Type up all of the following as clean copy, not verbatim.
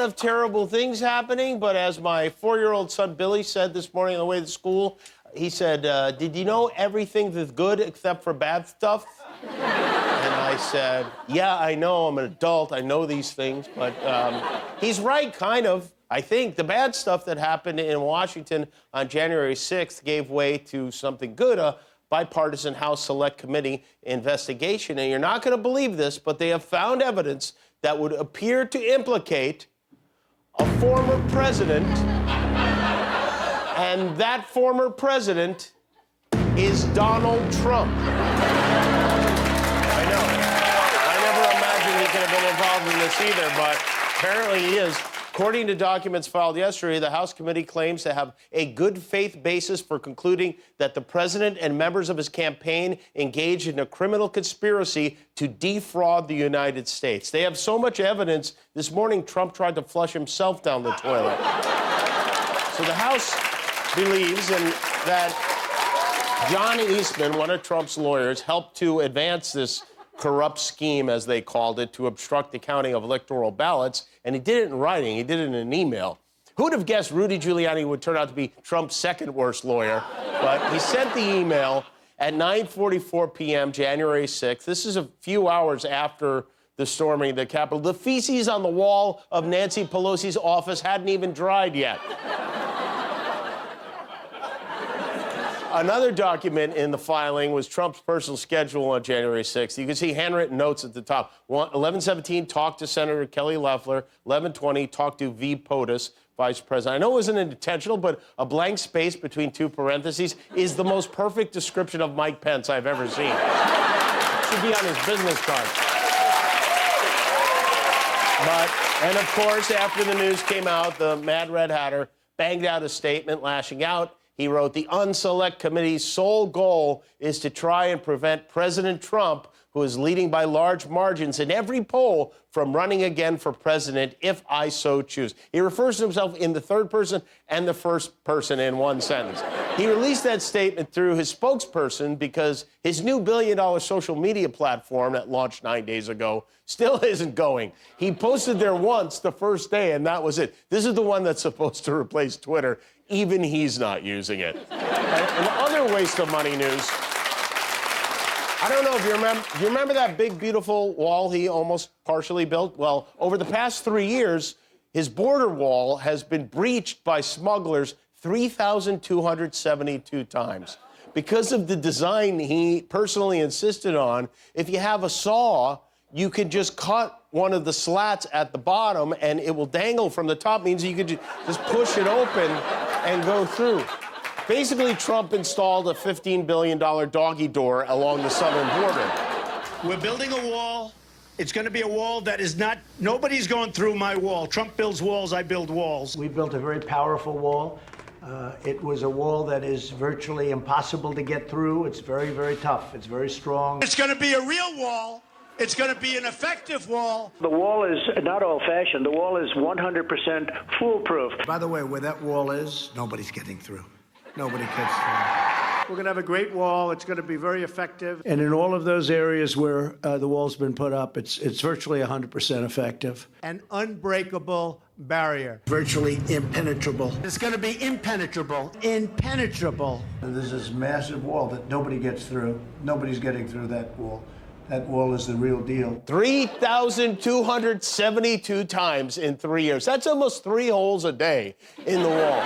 of terrible things happening, but as my 4-year-old son Billy said this morning on the way to school, he said, did you know everything is good except for bad stuff? And I said, yeah, I know, I'm an adult, I know these things, but he's right, kind of. I think the bad stuff that happened in Washington on January 6th gave way to something good, a bipartisan House Select Committee investigation. And you're not going to believe this, but they have found evidence that would appear to implicate a former president, and that former president is Donald Trump. I know. I never imagined he could have been involved in this either, but apparently he is. According to documents filed yesterday, the House committee claims to have a good faith basis for concluding that the president and members of his campaign engaged in a criminal conspiracy to defraud the United States. They have so much evidence. This morning, Trump tried to flush himself down the toilet. So the House believes that John Eastman, one of Trump's lawyers, helped to advance this corrupt scheme, as they called it, to obstruct the counting of electoral ballots. And he did it in writing. He did it in an email. Who would have guessed Rudy Giuliani would turn out to be Trump's second worst lawyer? But he sent the email at 9:44 p.m., January 6th. This is a few hours after the storming of the Capitol. The feces on the wall of Nancy Pelosi's office hadn't even dried yet. Another document in the filing was Trump's personal schedule on January 6th. You can see handwritten notes at the top. 11:17, talked to Senator Kelly Loeffler. 11:20, talked to V. POTUS, Vice President. I know it wasn't intentional, but a blank space between two parentheses is the most perfect description of Mike Pence I've ever seen. It should be on his business card. And of course, after the news came out, the Mad Red Hatter banged out a statement lashing out. He wrote, the Unselect Committee's sole goal is to try and prevent President Trump, who is leading by large margins in every poll, from running again for president if I so choose. He refers to himself in the third person and the first person in one sentence. He released that statement through his spokesperson because his new billion-dollar social media platform that launched 9 days ago still isn't going. He posted there once the first day, and that was it. This is the one that's supposed to replace Twitter. Even he's not using it. And other waste of money news. I don't know if you remember. Do you remember that big, beautiful wall he almost partially built? Well, over the past 3 years, his border wall has been breached by smugglers 3,272 times. Because of the design he personally insisted on, if you have a saw, you can just cut one of the slats at the bottom and it will dangle from the top. Means you could just push it open and go through. Basically, Trump installed a $15 billion doggy door along the southern border. We're building a wall. It's going to be a wall that is not, nobody's going through my wall. Trump builds walls, I build walls. We built a very powerful wall. It was a wall that is virtually impossible to get through. It's very, very tough. It's very strong. It's going to be a real wall. It's going to be an effective wall. The wall is not old-fashioned. The wall is 100% foolproof. By the way, where that wall is, nobody's getting through. Nobody gets through. We're going to have a great wall. It's going to be very effective. And in all of those areas where the wall's been put up, it's virtually 100% effective. An unbreakable barrier. Virtually impenetrable. It's going to be impenetrable. Impenetrable. There's this massive wall that nobody gets through. Nobody's getting through that wall. That wall is the real deal. 3,272 times in 3 years. That's almost 3 holes a day in the wall.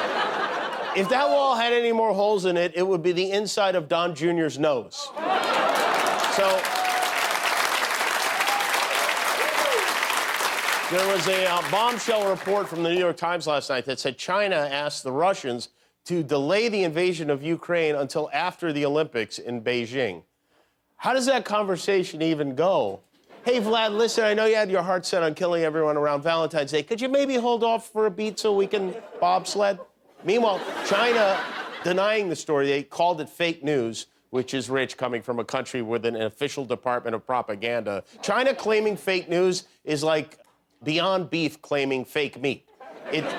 If that wall had any more holes in it, it would be the inside of Don Jr.'s nose. So there was a bombshell report from the New York Times last night that said China asked the Russians to delay the invasion of Ukraine until after the Olympics in Beijing. How does that conversation even go? Hey, Vlad, listen, I know you had your heart set on killing everyone around Valentine's Day. Could you maybe hold off for a beat so we can bobsled? Meanwhile, China denying the story, they called it fake news, which is rich coming from a country with an official department of propaganda. China claiming fake news is like Beyond Beef claiming fake meat.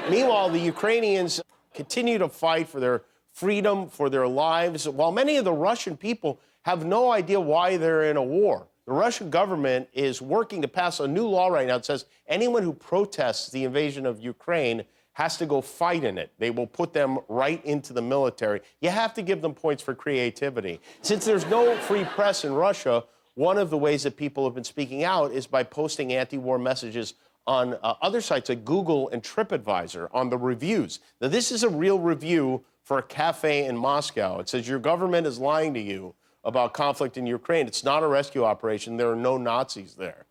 Meanwhile, the Ukrainians continue to fight for their freedom, for their lives, while many of the Russian people have no idea why they're in a war. the Russian government is working to pass a new law right now that says anyone who protests the invasion of Ukraine has to go fight in it. They will put them right into the military. You have to give them points for creativity. Since there's no free press in Russia, one of the ways that people have been speaking out is by posting anti-war messages on other sites like Google and TripAdvisor on the reviews. Now, this is a real review for a cafe in Moscow. It says, your government is lying to you about conflict in Ukraine. It's not a rescue operation. There are no Nazis there.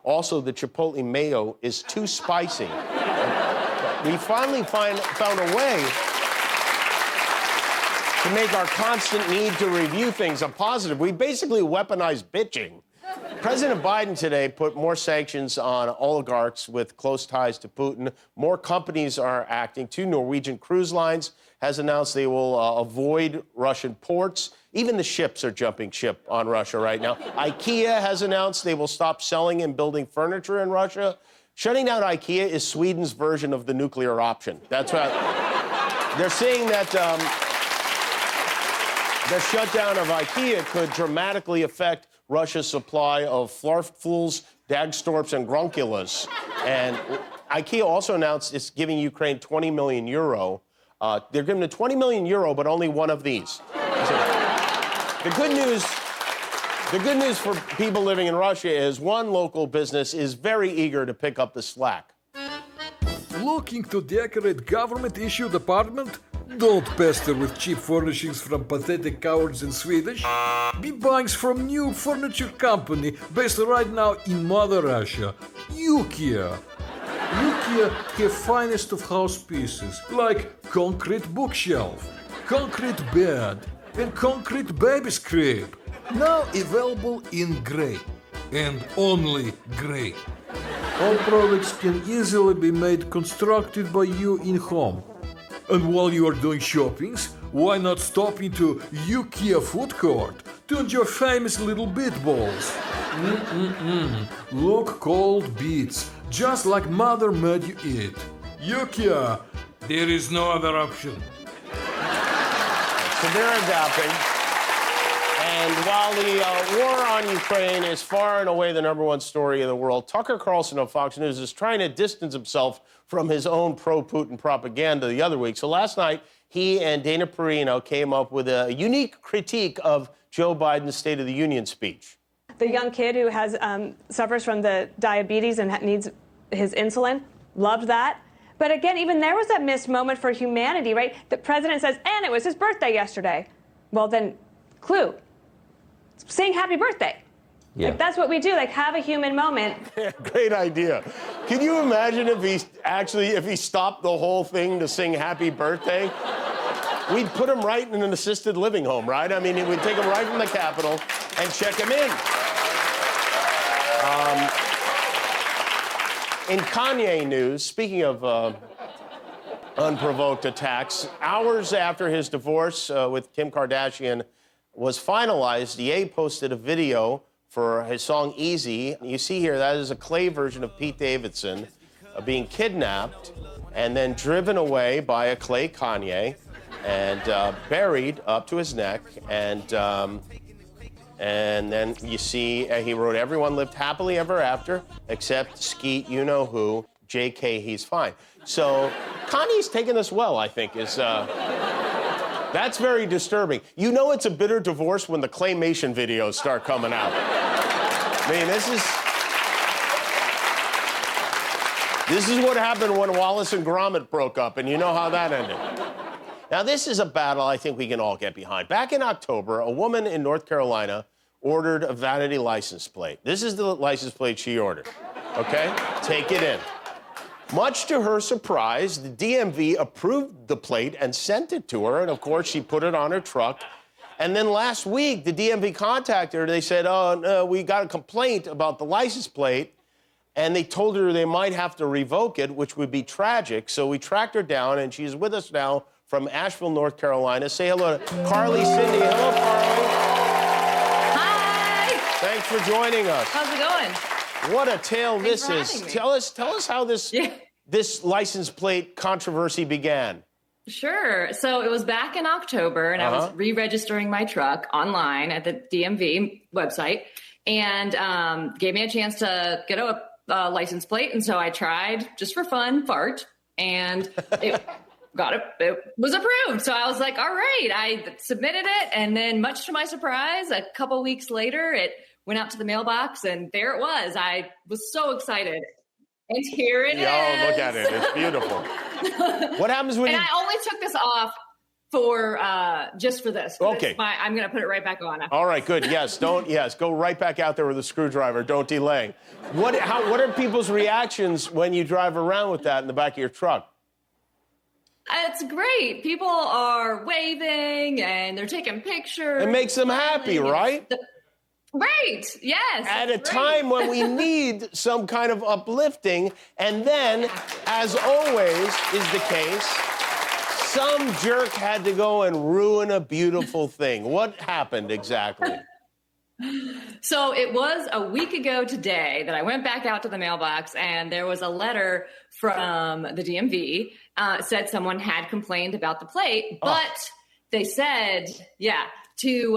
Also, the Chipotle mayo is too spicy. We finally found a way to make our constant need to review things a positive. We basically weaponized bitching. President Biden today put more sanctions on oligarchs with close ties to Putin. More companies are acting. 2 Norwegian cruise lines has announced they will avoid Russian ports. Even the ships are jumping ship on Russia right now. IKEA has announced they will stop selling and building furniture in Russia. Shutting down IKEA is Sweden's version of the nuclear option. That's what they're saying that the shutdown of IKEA could dramatically affect Russia's supply of Flarfools, Dagstorps, and Grunkulas. And IKEA also announced it's giving Ukraine 20 million euro. They're giving it 20 million euro, but only one of these. The good news for people living in Russia is one local business is very eager to pick up the slack. Looking to decorate government-issued apartment? Don't pester with cheap furnishings from pathetic cowards in Swedish. Be buying from new furniture company based right now in Mother Russia, IKEA. IKEA have finest of house pieces like concrete bookshelf, concrete bed, and concrete baby crib. Now available in grey, and only grey. All products can easily be made constructed by you in home. And while you are doing shoppings, why not stop into IKEA food court to enjoy famous little beet balls? Look, cold beets, just like mother made you eat. IKEA, there is no other option. So they're adapting. And while the war on Ukraine is far and away the #1 story of the world, Tucker Carlson of Fox News is trying to distance himself from his own pro-Putin propaganda the other week. So last night, he and Dana Perino came up with a unique critique of Joe Biden's State of the Union speech. The young kid who has suffers from the diabetes and needs his insulin, loved that. But again, even there was that missed moment for humanity, right? The president says, and it was his birthday yesterday. Well, then, clue. Sing happy birthday. Yeah. Like, that's what we do, like have a human moment. Great idea. Can you imagine if he stopped the whole thing to sing happy birthday? We'd put him right in an assisted living home, right? I mean, we'd take him right from the Capitol and check him in. In Kanye news, speaking of unprovoked attacks, hours after his divorce with Kim Kardashian was finalized, Ye posted a video for his song Easy. You see here, that is a clay version of Pete Davidson being kidnapped and then driven away by a clay Kanye and buried up to his neck. And then you see he wrote, everyone lived happily ever after, except Skeet, you know who, JK, he's fine. So Kanye's taking this well, I think, is... That's very disturbing. You know it's a bitter divorce when the claymation videos start coming out. I mean, this is what happened when Wallace and Gromit broke up, and you know how that ended. Now, this is a battle I think we can all get behind. Back in October, a woman in North Carolina ordered a vanity license plate. This is the license plate she ordered, okay? Take it in. Much to her surprise, the DMV approved the plate and sent it to her, and of course, she put it on her truck. And then last week, the DMV contacted her. They said, oh, no, we got a complaint about the license plate, and they told her they might have to revoke it, which would be tragic. So we tracked her down, and she's with us now from Asheville, North Carolina. Say hello to Carly Cindy. Hello, Carly. Hi. Thanks for joining us. How's it going? What a tale Thanks this is. Tell us how this license plate controversy began. Sure. So it was back in October, and I was re-registering my truck online at the DMV website. and gave me a chance to get a license plate. And so I tried just for fun, fart, and it was approved. So I was like, all right, I submitted it. And then much to my surprise, a couple weeks later, it went out to the mailbox and there it was. I was so excited. And here it is. Oh, look at it. It's beautiful. What happens when I only took this off for just for this. Okay. I'm going to put it right back on. All right, good. Yes, go right back out there with a screwdriver. Don't delay. What are people's reactions when you drive around with that in the back of your truck? It's great. People are waving and they're taking pictures. It makes them happy, right? Right. Yes. At a time when we need some kind of uplifting, and then, as always is the case, some jerk had to go and ruin a beautiful thing. What happened exactly? So it was a week ago today that I went back out to the mailbox and there was a letter from the DMV. It said someone had complained about the plate, but they said, to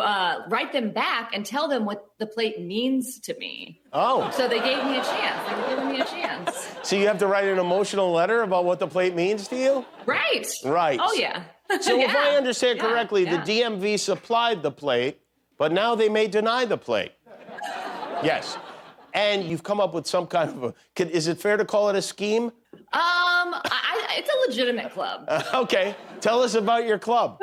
write them back and tell them what the plate means to me. Oh. So they gave me a chance. They were giving me a chance. So you have to write an emotional letter about what the plate means to you? Right. Right. Oh, yeah. So if I understand correctly, the DMV supplied the plate, but now they may deny the plate. Yes. And you've come up with some kind of is it fair to call it a scheme? It's a legitimate club. Okay. Tell us about your club.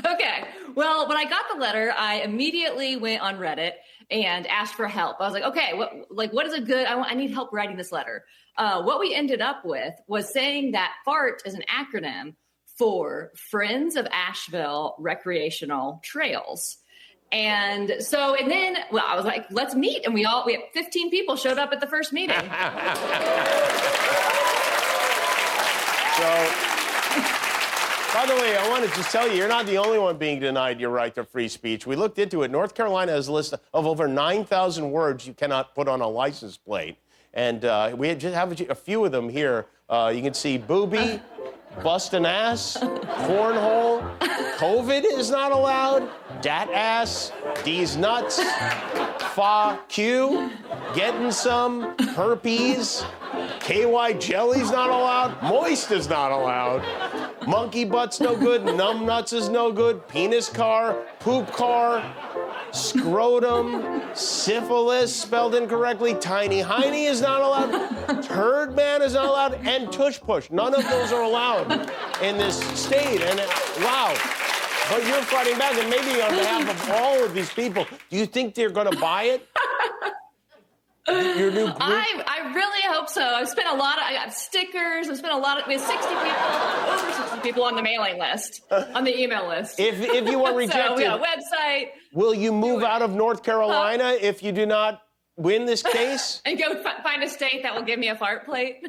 Okay. Well, when I got the letter, I immediately went on Reddit and asked for help. I was like, okay, what is a good, I need help writing this letter. What we ended up with was saying that FART is an acronym for Friends of Asheville Recreational Trails. And so, and then, well, I was like, let's meet. And we had 15 people showed up at the first meeting. By the way, I want to just tell you, you're not the only one being denied your right to free speech. We looked into it. North Carolina has a list of over 9,000 words you cannot put on a license plate. And we just have a few of them here. You can see booby, bust an ass, cornhole, COVID is not allowed, dat ass, D's nuts, fa Q, getting some, herpes, KY jelly's not allowed, moist is not allowed, monkey butt's no good, numb nuts is no good, penis car, poop car, scrotum, syphilis spelled incorrectly, tiny hiney is not allowed, turd man is not allowed, and tush push. None of those are allowed in this state. And wow. But you're fighting back, and maybe on behalf of all of these people, do you think they're going to buy it? Your new group? I really hope so. I got stickers. We have 60 people, over 60 people on the mailing list, on the email list. If you are rejected, so we got a website. Will you move out of North Carolina if you do not win this case? And go find a state that will give me a fart plate?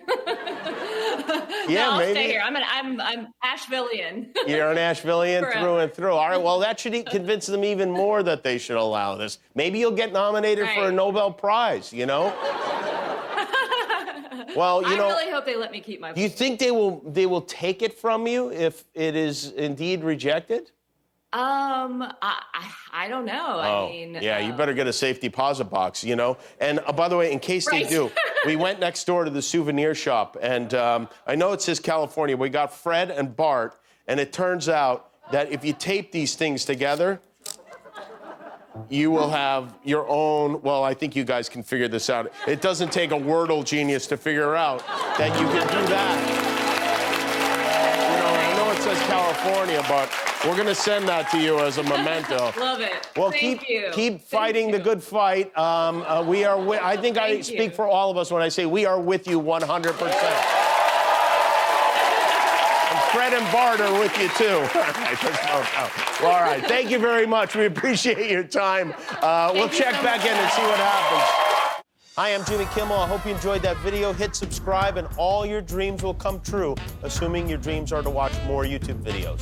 Yeah, I'll maybe. stay here. I'm Ashevillean. You're an Ashevillean through and through. All right, well, that should convince them even more that they should allow this. Maybe you'll get nominated for a Nobel Prize, you know? Well, I really hope they let me keep my. Do you think they will take it from you if it is indeed rejected? I don't know. I mean, yeah, you better get a safe deposit box, you know. And by the way, in case they do, we went next door to the souvenir shop, and I know it says California. We got Fred and Bart, and it turns out that if you tape these things together, you will have your own. Well, I think you guys can figure this out. It doesn't take a Wordle genius to figure out that you can do that. You know, I know it says California, but we're going to send that to you as a memento. Love it. Well, Thank you. keep fighting the good fight. We are. I think I speak for all of us when I say we are with you 100%. And Fred and Bart are with you too. All right. Thank you very much. We appreciate your time. We'll check back in and see what happens. Hi, I'm Jimmy Kimmel. I hope you enjoyed that video. Hit subscribe, and all your dreams will come true, assuming your dreams are to watch more YouTube videos.